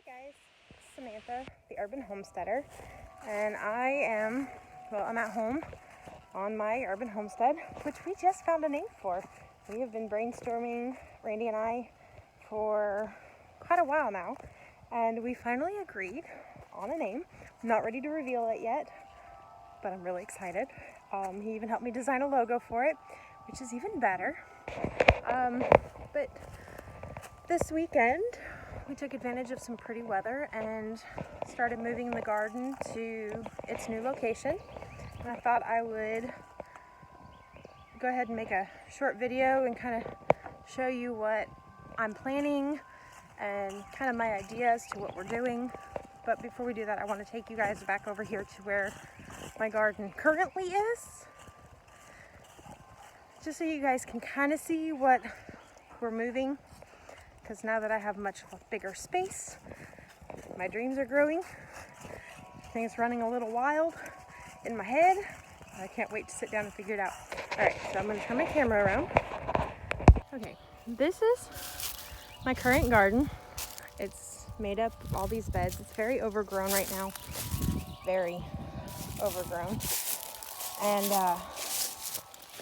Guys, Samantha, the urban homesteader, and I'm at home on my urban homestead, which we just found a name for. We have been brainstorming, Randy and I, for quite a while now, and we finally agreed on a name. I'm not ready to reveal it yet, but I'm really excited. He even helped me design a logo for it, which is even better. But this weekend, we took advantage of some pretty weather and started moving the garden to its new location. And I thought I would go ahead and make a short video and kind of show you what I'm planning and kind of my ideas to what we're doing. But before we do that, I want to take you guys back over here to where my garden currently is, just so you guys can kind of see what we're moving. Because now that I have much bigger space, my dreams are growing. Things running a little wild in my head. I can't wait to sit down and figure it out. All right, so I'm going to turn my camera around. Okay, this is my current garden. It's made up of all these beds. It's very overgrown right now. Very overgrown. And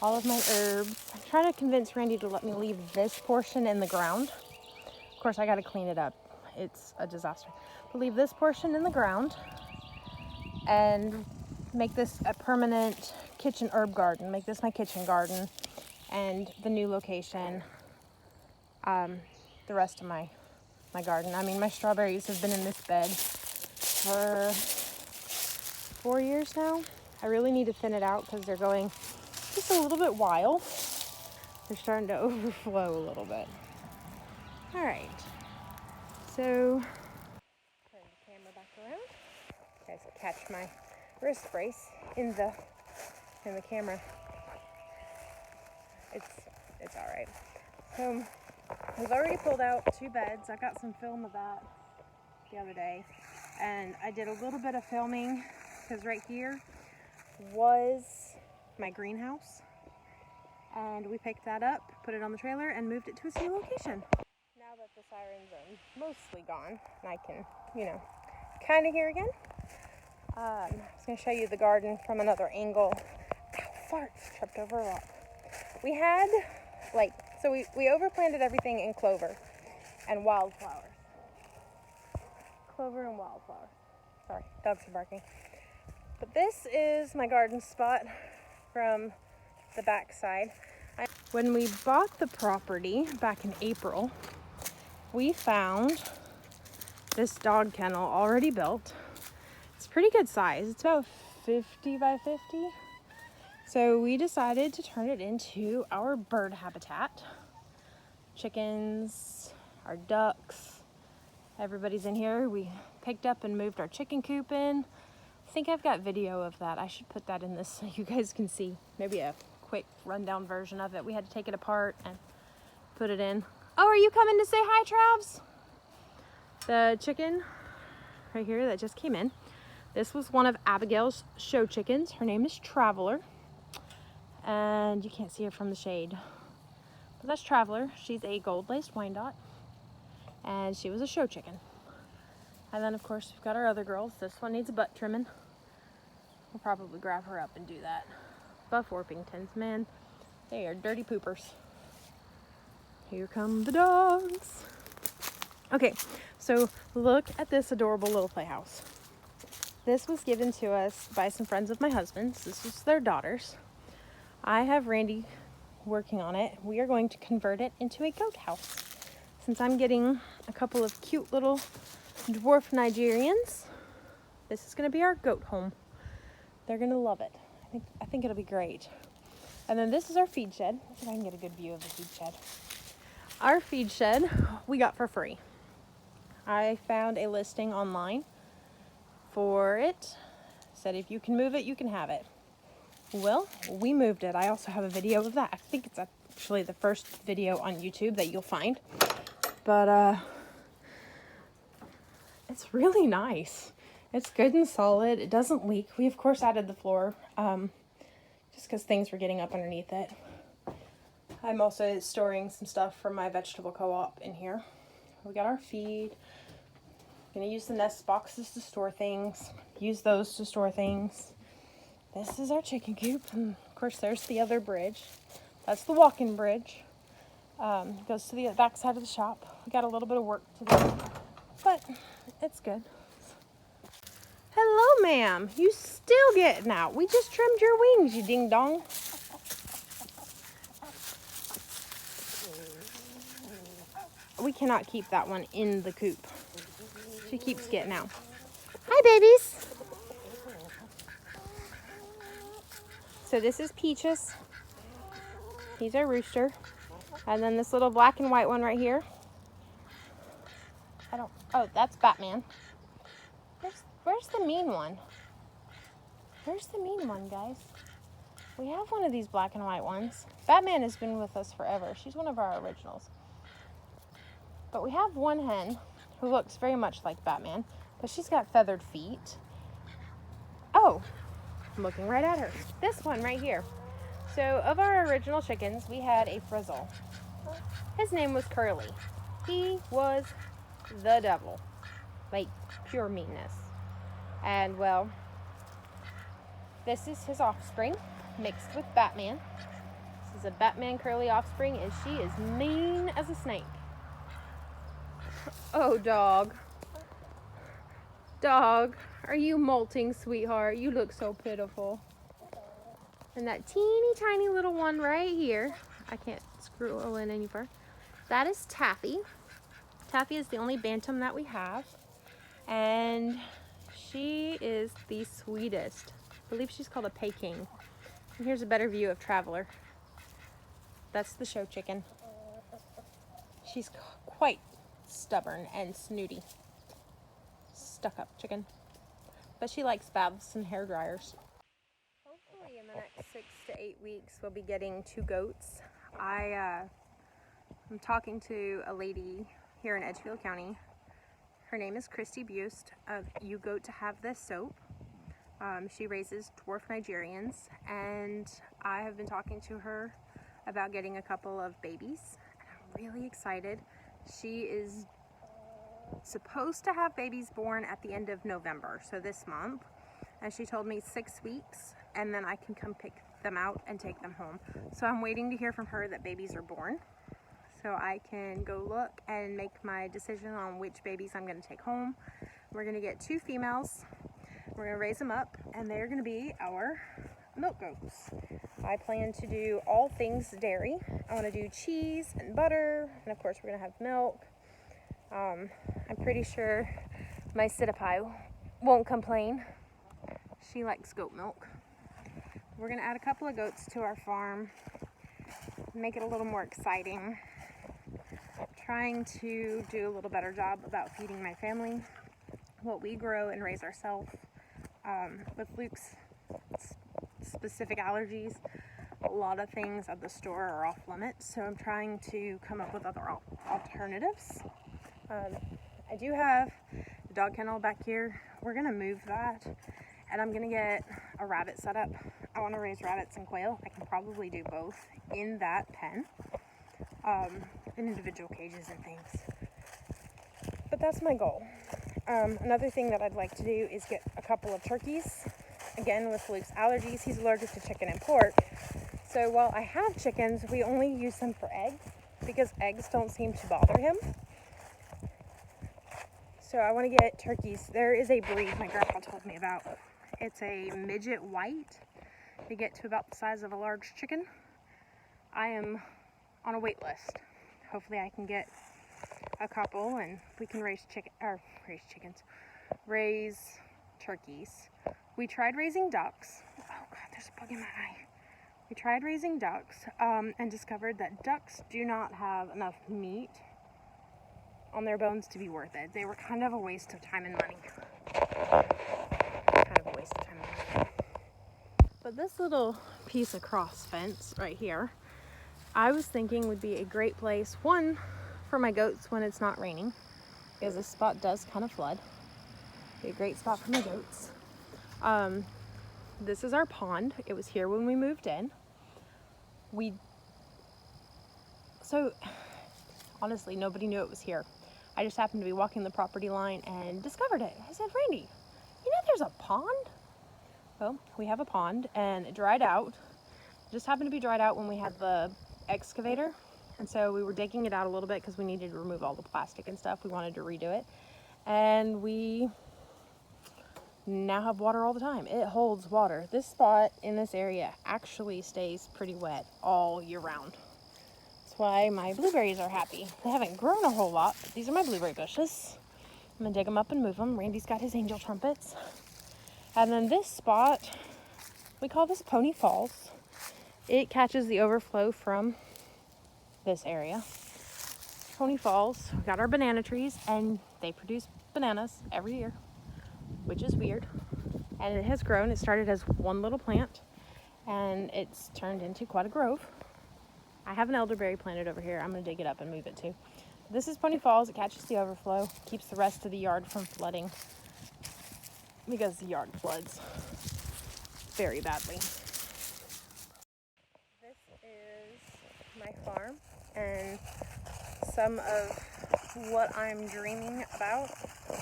all of my herbs. I'm trying to convince Randy to let me leave this portion in the ground. Of course, I got to clean it up. It's a disaster. But leave this portion in the ground and make this a permanent kitchen herb garden. Make this my kitchen garden, and the new location, the rest of my garden. I mean, my strawberries have been in this bed for 4 years now. I really need to thin it out because they're going just a little bit wild. They're starting to overflow a little bit. All right, so turn the camera back around. You guys will catch my wrist brace in the camera. It's all right. So we've already pulled out 2 beds. I got some film of that the other day, and I did a little bit of filming because right here was my greenhouse, and we picked that up, put it on the trailer, and moved it to its new location. Now that the sirens are mostly gone and I can, kind of hear again, I'm just going to show you the garden from another angle. Ow, farts, tripped over a rock. We had, we overplanted everything in clover and wildflowers. Clover and wildflowers. Sorry, dogs are barking. But this is my garden spot from the back side. When we bought the property back in April, we found this dog kennel already built. It's pretty good size. It's about 50 by 50. So we decided to turn it into our bird habitat. Chickens, our ducks, everybody's in here. We picked up and moved our chicken coop in. I think I've got video of that. I should put that in this so you guys can see maybe a quick rundown version of it. We had to take it apart and put it in. Oh, are you coming to say hi, Travs? The chicken right here that just came in. This was one of Abigail's show chickens. Her name is Traveler. And you can't see her from the shade. But that's Traveler. She's a gold-laced Wyandotte. And she was a show chicken. And then, of course, we've got our other girls. This one needs a butt trimming. We'll probably grab her up and do that. Buff Orpingtons, man. They are dirty poopers. Here come the dogs. Okay, so look at this adorable little playhouse. This was given to us by some friends of my husband's. This is their daughters. I have Randy working on it. We are going to convert it into a goat house. Since I'm getting a couple of cute little dwarf Nigerians, this is going to be our goat home. They're going to love it. I think it'll be great. And then this is our feed shed. Let's see if I can get a good view of the feed shed. Our feed shed we got for free. I found a listing online for it. Said if you can move it, you can have it. Well, we moved it. I also have a video of that. I think it's actually the first video on YouTube that you'll find. But it's really nice. It's good and solid. It doesn't leak. We, of course, added the floor just because things were getting up underneath it. I'm also storing some stuff from my vegetable co-op in here. We got our feed. Gonna use the nest boxes to store things. Use those to store things. This is our chicken coop. And of course, there's the other bridge. That's the walk-in bridge. Goes to the back side of the shop. We got a little bit of work to do, but it's good. Hello, ma'am. You still getting out? We just trimmed your wings, you ding dong. We cannot keep that one in the coop. She keeps getting out. Hi, babies. So this is Peaches. He's our rooster. And then this little black and white one right here. Oh, that's Batman. Where's the mean one? Where's the mean one, guys? We have one of these black and white ones. Batman has been with us forever. She's one of our originals. But we have one hen who looks very much like Batman, but she's got feathered feet. Oh, I'm looking right at her. This one right here. So of our original chickens, we had a frizzle. His name was Curly. He was the devil, like pure meanness. And well, this is his offspring mixed with Batman. This is a Batman Curly offspring, and she is mean as a snake. Oh, dog. Dog, are you molting, sweetheart? You look so pitiful. And that teeny tiny little one right here, I can't screw in any further. That is Taffy. Taffy is the only bantam that we have. And she is the sweetest. I believe she's called a Peking. And here's a better view of Traveler. That's the show chicken. She's quite stubborn and snooty. Stuck up chicken. But she likes baths and hair dryers. Hopefully in the next 6 to 8 weeks we'll be getting 2 goats. I'm talking to a lady here in Edgefield County. Her name is Christy Buste of You Goat to Have This Soap. She raises dwarf Nigerians, and I have been talking to her about getting a couple of babies. And I'm really excited. She is supposed to have babies born at the end of November, so this month. And she told me 6 weeks, and then I can come pick them out and take them home. So I'm waiting to hear from her that babies are born, so I can go look and make my decision on which babies I'm going to take home. We're going to get 2 females. We're going to raise them up, and they're going to be our milk goats. I plan to do all things dairy. I want to do cheese and butter, and of course we're going to have milk. I'm pretty sure my Citipi won't complain. She likes goat milk. We're going to add a couple of goats to our farm, make it a little more exciting. Trying to do a little better job about feeding my family what we grow and raise ourselves. With Luke's specific allergies, a lot of things at the store are off limits, so I'm trying to come up with other alternatives. I do have the dog kennel back here. We're gonna move that, and I'm gonna get a rabbit set up. I want to raise rabbits and quail. I can probably do both in that pen, in individual cages and things. But that's my goal. Another thing that I'd like to do is get a couple of turkeys. Again, with Luke's allergies, he's allergic to chicken and pork. So while I have chickens, we only use them for eggs because eggs don't seem to bother him. So I want to get turkeys. There is a breed my grandpa told me about. It's a midget white. They get to about the size of a large chicken. I am on a wait list. Hopefully I can get a couple and we can raise turkeys. We tried raising ducks. Oh God, there's a bug in my eye. We tried raising ducks and discovered that ducks do not have enough meat on their bones to be worth it. They were kind of a waste of time and money. But this little piece of cross fence right here, I was thinking would be a great place, one, for my goats when it's not raining, because this spot does kind of flood. Be a great spot for my goats. This is our pond. It was here when we moved in. So honestly, nobody knew it was here. I just happened to be walking the property line and discovered it. I said, Randy, you know there's a pond? Well, we have a pond and it dried out. It just happened to be dried out when we had the excavator. And so we were digging it out a little bit because we needed to remove all the plastic and stuff. We wanted to redo it. And we now have water all the time. It holds water. This spot in this area actually stays pretty wet all year round. That's why my blueberries are happy. They haven't grown a whole lot, but these are my blueberry bushes. I'm gonna dig them up and move them. Randy's got his angel trumpets. And then this spot, we call this Pony Falls. It catches the overflow from this area. Pony Falls, we got our banana trees and they produce bananas every year, which is weird. And it has grown. It started as one little plant and it's turned into quite a grove. I have an elderberry planted over here. I'm gonna dig it up and move it too. This is Pony Falls. It catches the overflow, keeps the rest of the yard from flooding because the yard floods very badly. This is my farm and some of what I'm dreaming about,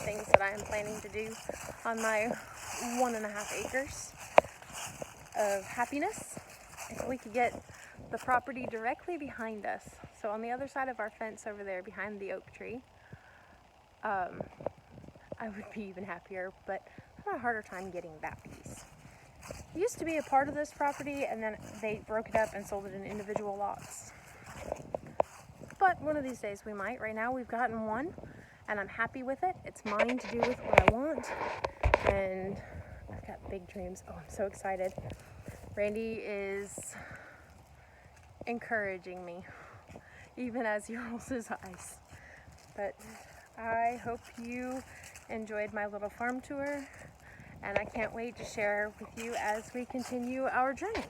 things that I am planning to do on my 1.5 acres of happiness. If we could get the property directly behind us, so on the other side of our fence over there behind the oak tree, I would be even happier, but I have a harder time getting that piece. It used to be a part of this property and then they broke it up and sold it in individual lots. But one of these days we might. Right now we've gotten one and I'm happy with it. It's mine to do with what I want and I've got big dreams. Oh, I'm so excited. Randy is encouraging me even as he rolls his eyes. But I hope you enjoyed my little farm tour and I can't wait to share with you as we continue our journey.